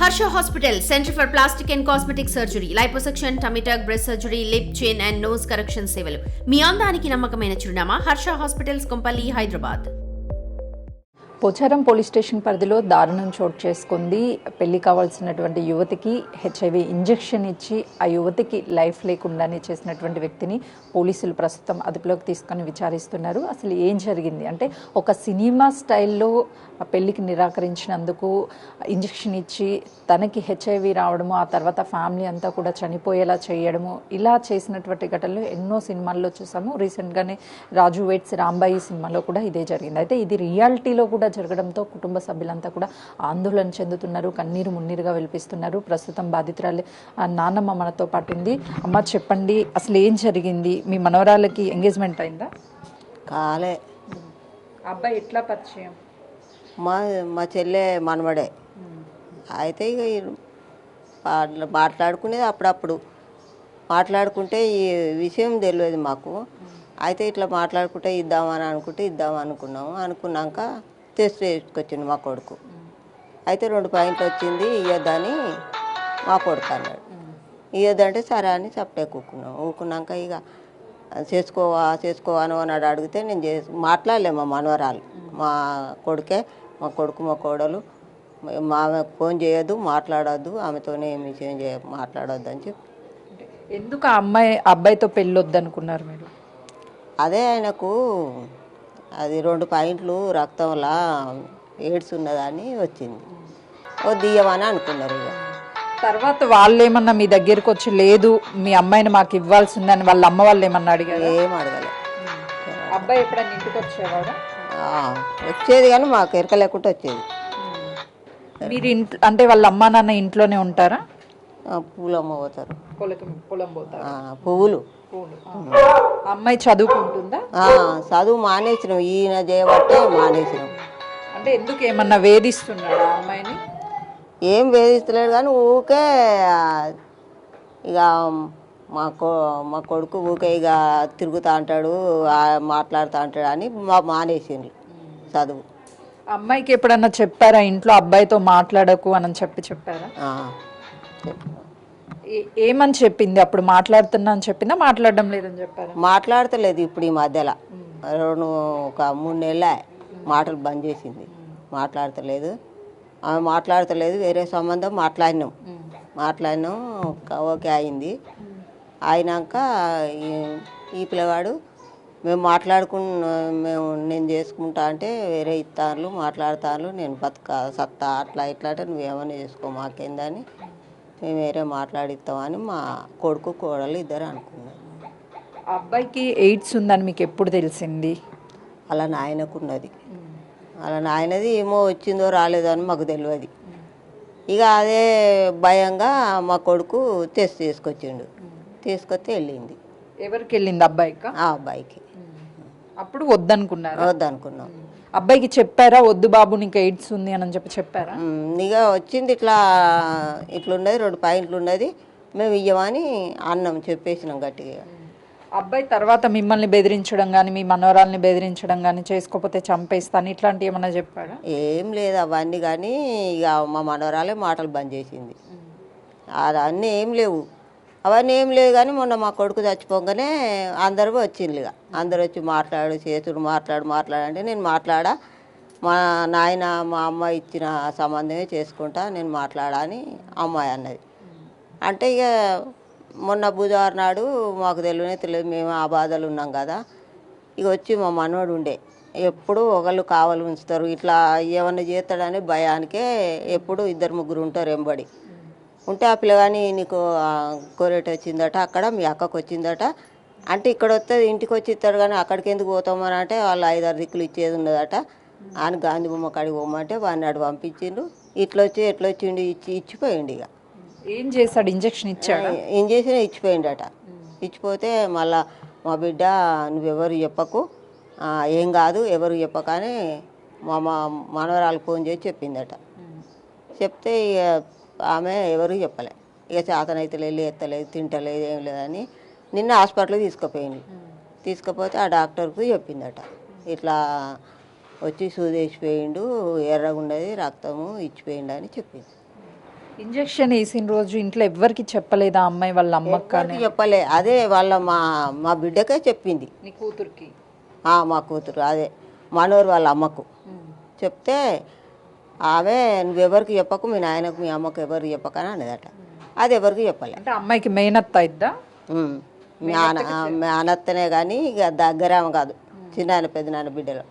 Harsha Hospital, Center for Plastic and Cosmetic Surgery, Liposuction, Tummy tuck, breast surgery, lip, chin and nose correction సేవలు. మీ అందానికి నమ్మకమైన చిరునామా Harsha hospitals Kompally Hyderabad. Pocharam police station పరిధిలో దారుణం చోటు చేసుకుంది. పెళ్లి కావాల్సినటువంటి యువతికి హెచ్ఐవి ఇంజెక్షన్ ఇచ్చి ఆ యువతికి లైఫ్ లేకుండానే చేసినటువంటి వ్యక్తిని పోలీసులు ప్రస్తుతం అదుపులోకి తీసుకొని విచారిస్తున్నారు. అసలు ఏం జరిగింది అంటే ఒక సినిమా స్టైల్లో పెళ్లికి నిరాకరించినందుకు ఇంజెక్షన్ ఇచ్చి తనకి హెచ్ఐవి రావడము, ఆ తర్వాత ఫ్యామిలీ అంతా కూడా చనిపోయేలా చేయడము, ఇలా చేసినటువంటి ఘటనలు ఎన్నో సినిమాల్లో చూసాము. రీసెంట్గానే రాజు వెయిట్స్ రాంబాయి సినిమాలో కూడా ఇదే జరిగింది. అయితే ఇది రియాలిటీలో కూడా జరగడంతో కుటుంబ సభ్యులంతా కూడా ఆందోళన చెందుతున్నారు, కన్నీరు మున్నీరుగా వెలిపిస్తున్నారు. ప్రస్తుతం బాధితురాలి నాన్నమ్మ మనతో పాటు ఉంది. అమ్మ చెప్పండి, అసలు ఏం జరిగింది? మీ మనవరాలకి ఎంగేజ్మెంట్ అయిందా? కాలే. అబ్బాయి ఎట్లా పరిచయం? మా చెల్లె మనవడే. అయితే ఇక మాట్లాడుకునేది అప్పుడప్పుడు మాట్లాడుకుంటే ఈ విషయం తెలియదు మాకు. అయితే ఇట్లా మాట్లాడుకుంటే ఇద్దామనుకున్నాము. అనుకున్నాక టెస్ట్ చేసుకొచ్చిండు మా కొడుకు. అయితే 2 పాయింట్లు వచ్చింది, ఇవ్వద్దని మా కొడుకు అన్నాడు. ఇవ్వద్దంటే సరే అని చప్పే ఊకున్నాక ఇక చేసుకోవా అని అన్నాడు. అడిగితే నేను మాట్లాడలేము. మా మనవరాలు మా కొడుకే, మా కొడుకు మా కోడలు ఆమె ఫోన్ చేయొద్దు, మాట్లాడొద్దు, ఆమెతోనే ఏమి విషయం మాట్లాడొద్దు అని చెప్పి. ఎందుకు ఆ అబ్బాయితో పెళ్ళొద్దు అనుకున్నారు మీరు? అదే ఆయనకు అది 2 పాయింట్లు రక్తంలా ఎయిడ్స్ ఉన్నదని వచ్చింది, వద్దియమని అనుకున్నారు. ఇక తర్వాత వాళ్ళు ఏమన్నా మీ దగ్గరకు వచ్చి లేదు మీ అమ్మాయిని మాకు ఇవ్వాల్సిందని వాళ్ళ అమ్మ వాళ్ళు ఏమన్నా అడిగారు? ఏం అడగలే. అబ్బాయి ఎప్పుడైనా ఇంటికి వచ్చేవాడు? వచ్చేది కానీ మాకు ఎరక లేకుండా వచ్చేది. మీరు ఇంట్లో అంటే వాళ్ళ అమ్మా నాన్న ఇంట్లోనే ఉంటారా? పూలు అమ్మ పోతారు, పొలం పోతారు. పువ్వులు. అమ్మాయి చదువుకుంటుందా? చదువు మానేసినాం, ఈయన చేయబట్టే మానేసినాం. అంటే ఎందుకు ఏమన్నా వేధిస్తున్నాడు అమ్మాయిని? ఏం వేధిస్తలేడు కానీ ఊకే ఇక మా కొడుకు ఊకే ఇక తిరుగుతూ అంటాడు, మాట్లాడుతూ అంటాడు అని మానేసిండ్రు చదువు. అమ్మాయికి ఎప్పుడన్నా చెప్పారా ఇంట్లో అబ్బాయితో మాట్లాడకు అని చెప్పారా? ఏమని చెప్పింది? అప్పుడు మాట్లాడుతున్నా అని చెప్పిందా, మాట్లాడడం లేదని చెప్పారా? మాట్లాడతలేదు. ఇప్పుడు ఈ మధ్యలో ఒక 3 నెలలే మాటలు బంద్ చేసింది, మాట్లాడతలేదు. ఆమె మాట్లాడతలేదు. వేరే సంబంధం మాట్లాడినాం ఓకే అయింది. అయినాక ఈ పిల్లవాడు నేను చేసుకుంటా అంటే వేరే ఇస్తాను, మాట్లాడతాను, నేను సత్తా అట్లా ఇట్లా అంటే నువ్వేమన్నా చేసుకో మాకేందని మేము వేరే మాట్లాడిస్తామని మా కొడుకు కోడలు ఇద్దరు అనుకున్నారు. అబ్బాయికి ఎయిడ్స్ ఉందని మీకు ఎప్పుడు తెలిసింది? అలా నాయనకున్నది. అలా నాయనది ఏమో వచ్చిందో రాలేదో అని మాకు తెలియదు. ఇక అదే భయంగా మా కొడుకు టెస్ట్ తీసుకొచ్చి వెళ్ళింది. ఎవరికి వెళ్ళింది? అబ్బాయికి. ఆ అబ్బాయికి. అప్పుడు వద్దనుకున్నాం. అబ్బాయికి చెప్పారా వద్దు బాబు నీకు ఎయిడ్స్ ఉంది అని చెప్పారా? ఇక వచ్చింది ఇట్లున్నది, 2 పాయింట్లు ఉన్నది, మేము ఇయ్యమని అన్నం చెప్పేసినాం గట్టిగా. అబ్బాయి తర్వాత మిమ్మల్ని బెదిరించడం కానీ మీ మనవరాల్ని బెదిరించడం కానీ చేసుకోకపోతే చంపేస్తాను ఇట్లాంటివి ఏమన్నా చెప్పాడా? ఏం లేదు అవన్నీ. కానీ ఇక మా మనవరాలే మాటలు బంద్ చేసింది. అవన్నీ ఏం లేవు కానీ మొన్న మా కొడుకు చచ్చిపోగానే అందరూ వచ్చిండ్రు. ఇక అందరు వచ్చి మాట్లాడంటే నేను మాట్లాడా, మా నాయన మా అమ్మ ఇచ్చిన సంబంధమే చేసుకుంటా, నేను మాట్లాడా అని అమ్మాయి అన్నది. అంటే ఇక మొన్న బుధవారం నాడు మాకు తెలియదు, మేము ఆ బాధలు ఉన్నాం కదా. ఇక వచ్చి మా మనవడు ఉండే ఎప్పుడు ఒకళ్ళు కావాలి ఉంచుతారు, ఇట్లా ఏమన్నా చేస్తాడని భయానికే ఎప్పుడు 2-3 ఉంటారు ఎంబడి ఉంటే. ఆ పిల్లగాని నీకు కోరేట్ వచ్చిందట, అక్కడ మీ అక్కకు వచ్చిందట అంటే ఇక్కడ వస్తుంది ఇంటికి వచ్చి ఇస్తాడు కానీ అక్కడికి ఎందుకు పోతామని అంటే వాళ్ళు 5-6 దిక్కులు ఇచ్చేది ఉన్నదట అని గాంధీ బొమ్మ కాడికి పోమంటే వాడిని అటు పంపించిండు. ఎట్లొచ్చిండు ఇచ్చిపోయిండు. ఇక ఏం చేశాడు? ఇంజక్షన్ ఇచ్చిపోయిండట. ఇచ్చిపోతే మళ్ళా మా బిడ్డ నువ్వెవరు చెప్పకు, ఏం కాదు ఎవరు చెప్పకని మా మనవరాలు ఫోన్ చేసి చెప్పిందట. చెప్తే ఇక ఆమె ఎవరు చెప్పలే. ఇక చేతనైతే వెళ్ళి ఎత్తలేదు, తింటలేదు, ఏం లేదని నిన్న హాస్పిటల్కి తీసుకుపోతే ఆ డాక్టర్కు చెప్పిందట ఇట్లా వచ్చి సూది వేసిపోయిండు, ఎర్రగుండది రక్తము ఇచ్చిపోయిండు అని చెప్పింది. ఇంజెక్షన్ వేసిన రోజు ఇంట్లో ఎవ్వరికి చెప్పలేదా అమ్మాయి వాళ్ళ అమ్మకి కానీ ఎవరికి చెప్పలే. అదే వాళ్ళ మా బిడ్డకే చెప్పింది. నీ కూతురికి? మా కూతురు అదే మనోరు వాళ్ళ అమ్మకు చెప్తే ఆమె నువ్వెవరికి చెప్పకు, మీ నాయనకు మీ అమ్మకు ఎవరికి చెప్పకని అనేదట. అది ఎవరికి చెప్పలే. అంటే అమ్మాయికి మెయినత్త అయిద్దా? మీ అనత్తనే కానీ ఇక దగ్గర ఆమె కాదు, చిన్న పెద్ద నాన్న బిడ్డలు.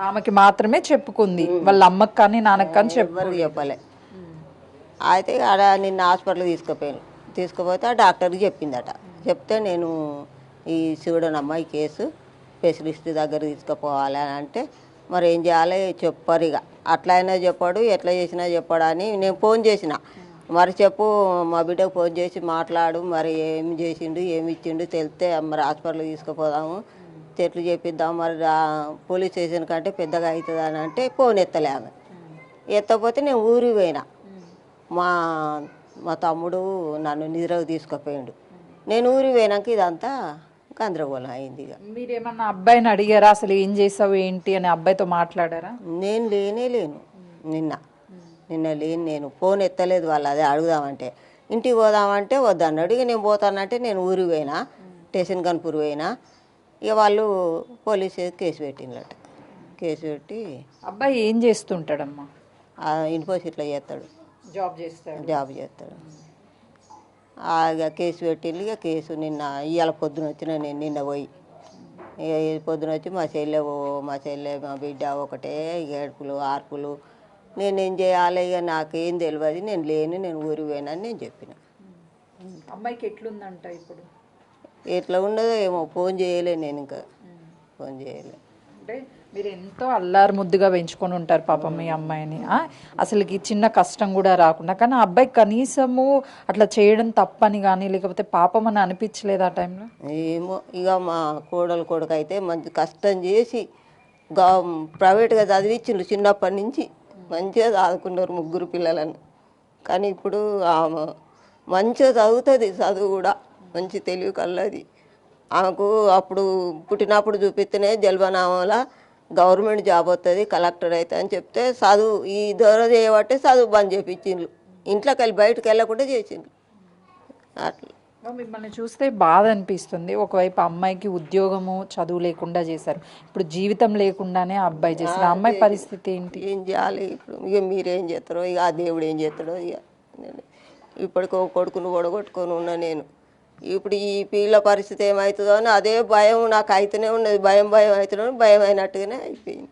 ఆమెకి మాత్రమే చెప్పుకుంది, వాళ్ళ అమ్మకి కానీ నాన్నకి కానీ ఎవరికి చెప్పలే. అయితే ఆడ నిన్న హాస్పిటల్కి తీసుకుపోతే ఆ డాక్టర్కి చెప్పిందట. చెప్తే నేను ఈ చూడనమ్మా ఈ కేసు స్పెషలిస్ట్ దగ్గర తీసుకుపోవాలి అని అంటే, మరి ఏం చేయాలి చెప్పరు. ఇక అట్లయినా చెప్పాడు, ఎట్లా చేసినా చెప్పాడు అని నేను ఫోన్ చేసిన. మరి చెప్పు, మా బిడ్డకు ఫోన్ చేసి మాట్లాడు, మరి ఏం చేసిండు ఏమి ఇచ్చిండు తెలిస్తే మరి హాస్పిటల్కి తీసుకుపోదాము, చెట్లు చేపిద్దాం, మరి పోలీస్ స్టేషన్ కంటే పెద్దగా అవుతుంది అని అంటే ఫోన్ ఎత్తలే ఆమె. ఎత్తపోతే నేను ఊరికి పోయినా. మా తమ్ముడు నన్ను నిద్రకు తీసుకుపోయిండు. నేను ఊరికి పోయినాక ఇదంతా గందరగోళం అయింది. ఇక మీరేమన్నా అబ్బాయిని అడిగారా అసలు ఏం చేసావు ఏంటి అని అబ్బాయితో మాట్లాడారా? నేను లేను నిన్న లేను. నేను ఫోన్ ఎత్తలేదు. వాళ్ళు అదే అడుగుదామంటే ఇంటికి పోదామంటే వద్దన్నాడు. ఇక నేను పోతానంటే నేను ఊరికి పోయినా, స్టేషన్ కనుపూర్ పోయినా. ఇక వాళ్ళు పోలీసు కేసు పెట్టిందట. కేసు పెట్టి అబ్బాయి ఏం చేస్తుంటాడమ్మా? ఇన్ఫోసిట్లో చేస్తాడు, జాబ్ చేస్తాడు. ఇక కేసు పెట్టిండు. ఇక కేసు నిన్న ఇవాళ పొద్దున వచ్చిన నేను నిన్న పోయి పొద్దున వచ్చి మా చెల్లె మా బిడ్డ ఒకటే ఏడుపులు ఆర్పులు. నేనేం చేయాలి, ఇక నాకేం తెలియదు, నేను లేను, నేను ఊరికి పోయినని నేను చెప్పిన. అమ్మాయికి ఎట్లుందంట ఇప్పుడు? ఎట్లా ఉండదో ఏమో, ఫోన్ చేయలే నేను, ఇంకా ఫోన్ చేయలే. అంటే మీరు ఎంతో అల్లారు ముద్దుగా పెంచుకొని ఉంటారు పాపం మీ అమ్మాయిని, అసలుకి చిన్న కష్టం కూడా రాకుండా. కానీ ఆ అబ్బాయి కనీసము అట్లా చేయడం తప్పని కానీ లేకపోతే పాపం అని అనిపించలేదు ఆ టైంలో? ఏమో, ఇక మా కొడుకు అయితే మంచి కష్టం చేసి ప్రైవేట్గా చదివించిండు. చిన్నప్పటి నుంచి మంచిగా చదువుకున్నారు ముగ్గురు పిల్లలను. కానీ ఇప్పుడు మంచిగా చదువుతుంది, చదువు కూడా మంచి తెలివి కలది. ఆమెకు అప్పుడు పుట్టినప్పుడు చూపిస్తేనే జల్బనామాల గవర్నమెంట్ జాబ్ వస్తుంది, కలెక్టర్ అవుతుంది అని చెప్తే చదువు ఈ దూర చేయబట్టే చదువు బంద్ చేయించిండ్రు. ఇంట్లోకి వెళ్ళి బయటకు వెళ్ళకుండా చేసిండ్రు. అట్లా మిమ్మల్ని చూస్తే బాధ అనిపిస్తుంది. ఒకవైపు అమ్మాయికి ఉద్యోగము చదువు లేకుండా చేశారు, ఇప్పుడు జీవితం లేకుండానే అబ్బాయి చేశారు. అమ్మాయి పరిస్థితి ఏంటి? ఏం చేయాలి ఇప్పుడు? ఇక మీరేం చేస్తారో, ఇక ఆ దేవుడు ఏం చేస్తాడో. ఇక ఇప్పటికో కొడుకును ఒడగొట్టుకొని ఉన్నా నేను. ఇప్పుడు ఈ పిల్ల పరిస్థితి ఏమవుతుందో అని అదే భయం నాకు అయితేనే ఉన్నది. భయం భయం అయినట్టుగానే అయిపోయింది.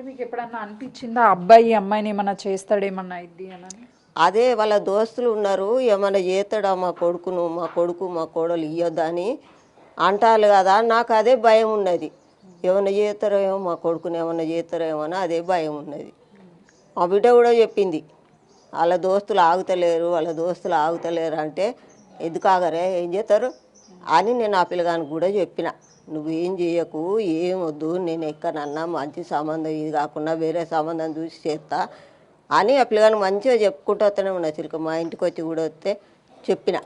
మీకు ఎప్పుడన్నా అనిపించిందా అబ్బాయి అమ్మాయిని ఏమన్నా చేస్తాడేమన్నా అయింది అని? అదే వాళ్ళ దోస్తులు ఉన్నారు, ఏమన్నా చేస్తాడా మా కొడుకు మా కోడలు ఇయ్యొద్దని అంటారు కదా. నాకు అదే భయం ఉన్నది. ఏమన్నా చేస్తారో ఏమో, మా కొడుకుని ఏమన్నా చేస్తారో ఏమో అని అదే భయం ఉన్నది. మా బిడ్డ కూడా చెప్పింది, వాళ్ళ దోస్తులు ఆగుతలేరు అంటే ఎందుకు ఆగరే, ఏం చేస్తారు అని నేను ఆ పిల్లగానికి కూడా చెప్పిన. నువ్వేం చేయకు, ఏం వద్దు, నేను ఎక్కడన్నా మంచి సంబంధం ఇది కాకుండా వేరే సంబంధం చూసి చేస్తా అని ఆ పిల్లగాని మంచిగా చెప్పుకుంటూ వస్తూనే ఉన్నా. చిలుక మా ఇంటికి వచ్చి కూడా వస్తే చెప్పిన.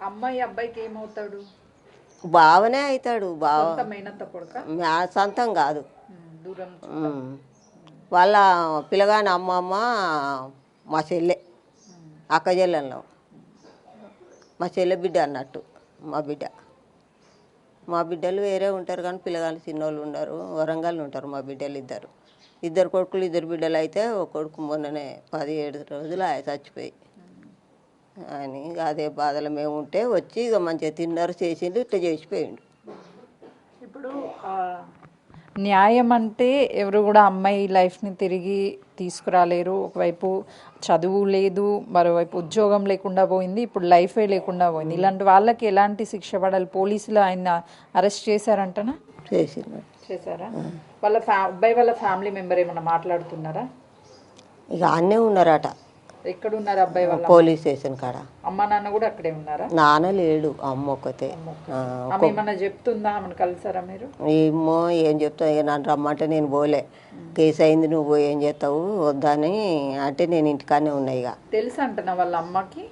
అమ్మాయి అబ్బాయికి ఏమవుతాడు? బావనే అవుతాడు. సొంతం కాదు, వాళ్ళ పిల్లగాని అమ్మమ్మ మా చెల్లె, అక్క చెల్లెల్లో మా చెల్లె బిడ్డ అన్నట్టు. మా బిడ్డలు వేరే ఉంటారు కానీ పిల్లగాళ్ళు చిన్నోళ్ళు ఉన్నారు, వరంగల్ ఉంటారు. మా బిడ్డలు ఇద్దరు కొడుకులు 2 బిడ్డలు అయితే ఒక కొడుకు మొన్ననే 17 రోజులు చచ్చిపోయి అని అదే బాధలు మేము ఉంటే వచ్చి ఇక మంచిగా తిన్నారు, చేసిండు, ఇట్లా చేసిపోయిండు. ఇప్పుడు న్యాయం అంటే ఎవరు కూడా అమ్మాయి లైఫ్ని తిరిగి తీసుకురాలేరు. ఒకవైపు చదువు లేదు, మరోవైపు ఉద్యోగం లేకుండా పోయింది, ఇప్పుడు లైఫే లేకుండా పోయింది. ఇలాంటి వాళ్ళకి ఎలాంటి శిక్ష పడాలి? పోలీసులు ఆయన అరెస్ట్ చేశారంటనా? చేశారా? వాళ్ళ అబ్బాయి వాళ్ళ ఫ్యామిలీ మెంబర్ ఏమన్నా మాట్లాడుతున్నారా? ఇక అన్నే ఉన్నారట. ఎక్కడ ఉన్నారు అబ్బాయి వాళ్ళ? పోలీస్ స్టేషన్ కాడ. అమ్మ నాన్న కూడా అక్కడే ఉన్నారా? నాన్న లేడు, అమ్మ ఒక్కతే. ఏమన్నా చెప్తుందా? ఆమెను కలిసారా మీరు? ఏమో ఏం చెప్తా, ఇక నన్ను రమ్మంటే నేను పోలే. కేసు అయింది, నువ్వు పోయి ఏం చేస్తావు వద్దని అంటే నేను ఇంటికానే ఉన్నా. ఇక తెలుసు అంటున్నా వాళ్ళ అమ్మకి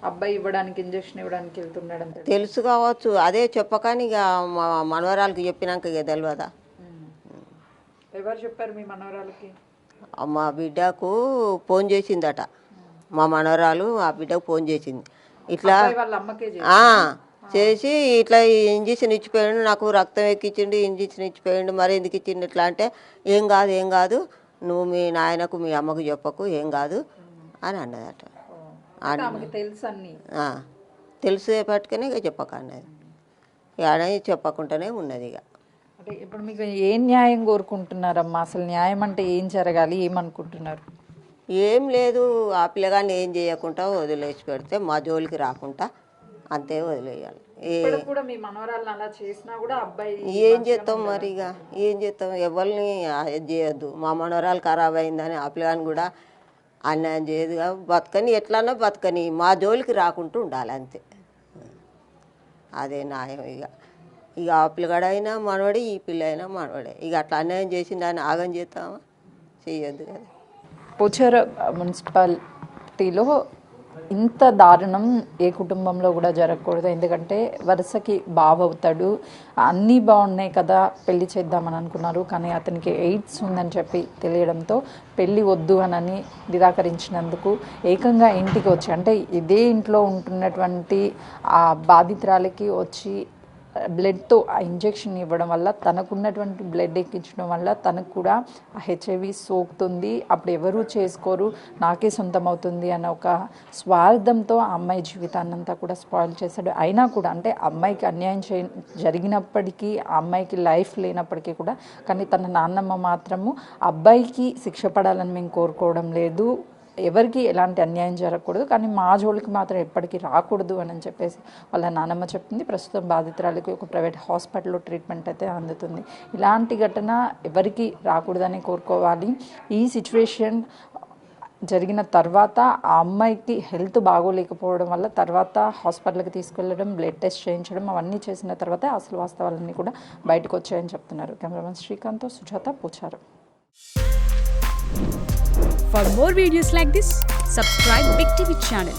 అబ్బాయి ఇవ్వడానికి, ఇంజక్షన్ ఇవ్వడానికి వెళ్తున్నాడు. తెలుసు కావచ్చు, అదే చెప్పకని ఇక మా మనవరాలకి చెప్పినాక ఇక తెలియదా? ఎవరు చెప్పారు మీ మనవరాలకి? మా బిడ్డకు ఫోన్ చేసిందట, మా మనవరాలు ఆ బిడ్డకు ఫోన్ చేసింది. ఇట్లా వాళ్ళ అమ్మకే చేసి ఇట్లా ఈ ఇంజక్షన్ ఇచ్చిపోయాడు, నాకు రక్తం ఎక్కించిండు, ఇంజక్షన్ ఇచ్చిపోయాడు, మరి ఎందుకు ఇచ్చిండు ఇట్లా అంటే ఏం కాదు నువ్వు మీ నాయనకు మీ అమ్మకు చెప్పకు, ఏం కాదు అని అన్నదట. తెలుసు అన్ని తెలిసే పట్టుకుని ఇక చెప్పక అన్నది. ఇక అనేది చెప్పకుండానే ఉన్నది. ఇక అంటే ఇప్పుడు మీకు ఏ న్యాయం కోరుకుంటున్నారమ్మా? అసలు న్యాయం అంటే ఏం జరగాలి, ఏమనుకుంటున్నారు? ఏం లేదు, ఆ పిల్లగాన్ని ఏం చేయకుండా వదిలేసి పెడితే మా జోలికి రాకుండా అంతే వదిలేయాలి. కూడా మీ మనవరాలను అలా చేసినా కూడా అబ్బాయి ఏం చేస్తాం మరి, ఇక ఏం చేస్తాం, ఎవరిని చేయొద్దు. మా మనవరాలు ఖరాబ్ అయిందని ఆ పిల్లగాని కూడా అన్యాయం చేయదుగా, బతకని ఎట్లన్నా బతకని మా జోలికి రాకుంటూ ఉండాలి అంతే. అదే న్యాయం. ఇక ఆ పిల్లగాడైనా మనవడే, ఈ పిల్ల అయినా మనవడే. ఇక అట్లా అన్యాయం చేసింది అని ఆగం చేస్తామా? చేయొద్దు కదా. పోచారం మున్సిపాలిటీలో ఇంత దారుణం ఏ కుటుంబంలో కూడా జరగకూడదు. ఎందుకంటే వరుసకి బావ అవుతాడు, అన్నీ బాగున్నాయి కదా, పెళ్లి చేద్దామని అనుకున్నారు. కానీ అతనికి ఎయిడ్స్ ఉందని చెప్పి తెలియడంతో పెళ్ళి వద్దు అని నిరాకరించినందుకు ఏకంగా ఇంటికి వచ్చి, అంటే ఇదే ఇంట్లో ఉంటున్నటువంటి ఆ బాధితురాలకి వచ్చి బ్లడ్తో ఆ ఇంజెక్షన్ ఇవ్వడం వల్ల, తనకున్నటువంటి బ్లడ్ ఎక్కించడం వల్ల తనకు కూడా హెచ్ఐవి సోకుతుంది. అప్పుడు ఎవరూ చేసుకోరు, నాకే సొంతం అవుతుంది అన్న ఒక స్వార్థంతో ఆ అమ్మాయి జీవితాన్నంతా కూడా స్పాయిల్ చేశాడు. అయినా కూడా అంటే అమ్మాయికి అన్యాయం జరిగినప్పటికీ, ఆ అమ్మాయికి లైఫ్ లేనప్పటికీ కూడా, కానీ తన నాన్నమ్మ మాత్రము అబ్బాయికి శిక్ష పడాలని మేము కోరుకోవడం లేదు, ఎవరికి ఎలాంటి అన్యాయం జరగకూడదు, కానీ మా జోలికి మాత్రం ఎప్పటికీ రాకూడదు అని చెప్పేసి వాళ్ళ నానమ్మ చెప్తుంది. ప్రస్తుతం బాధితురాలికి ఒక ప్రైవేట్ హాస్పిటల్లో ట్రీట్మెంట్ అయితే అందుతుంది. ఇలాంటి ఘటన ఎవరికి రాకూడదని కోరుకోవాలి. ఈ సిచ్యువేషన్ జరిగిన తర్వాత ఆ అమ్మాయికి హెల్త్ బాగోలేకపోవడం వల్ల తర్వాత హాస్పిటల్కి తీసుకెళ్ళడం, బ్లడ్ టెస్ట్ చేయించడం, అవన్నీ చేసిన తర్వాత అసలు వాస్తవాలన్నీ కూడా బయటకు వచ్చాయని చెప్తున్నారు. కెమెరామెన్ శ్రీకాంత్తో Sujatha, Pocharam. For more videos like this, subscribe Big TV channel.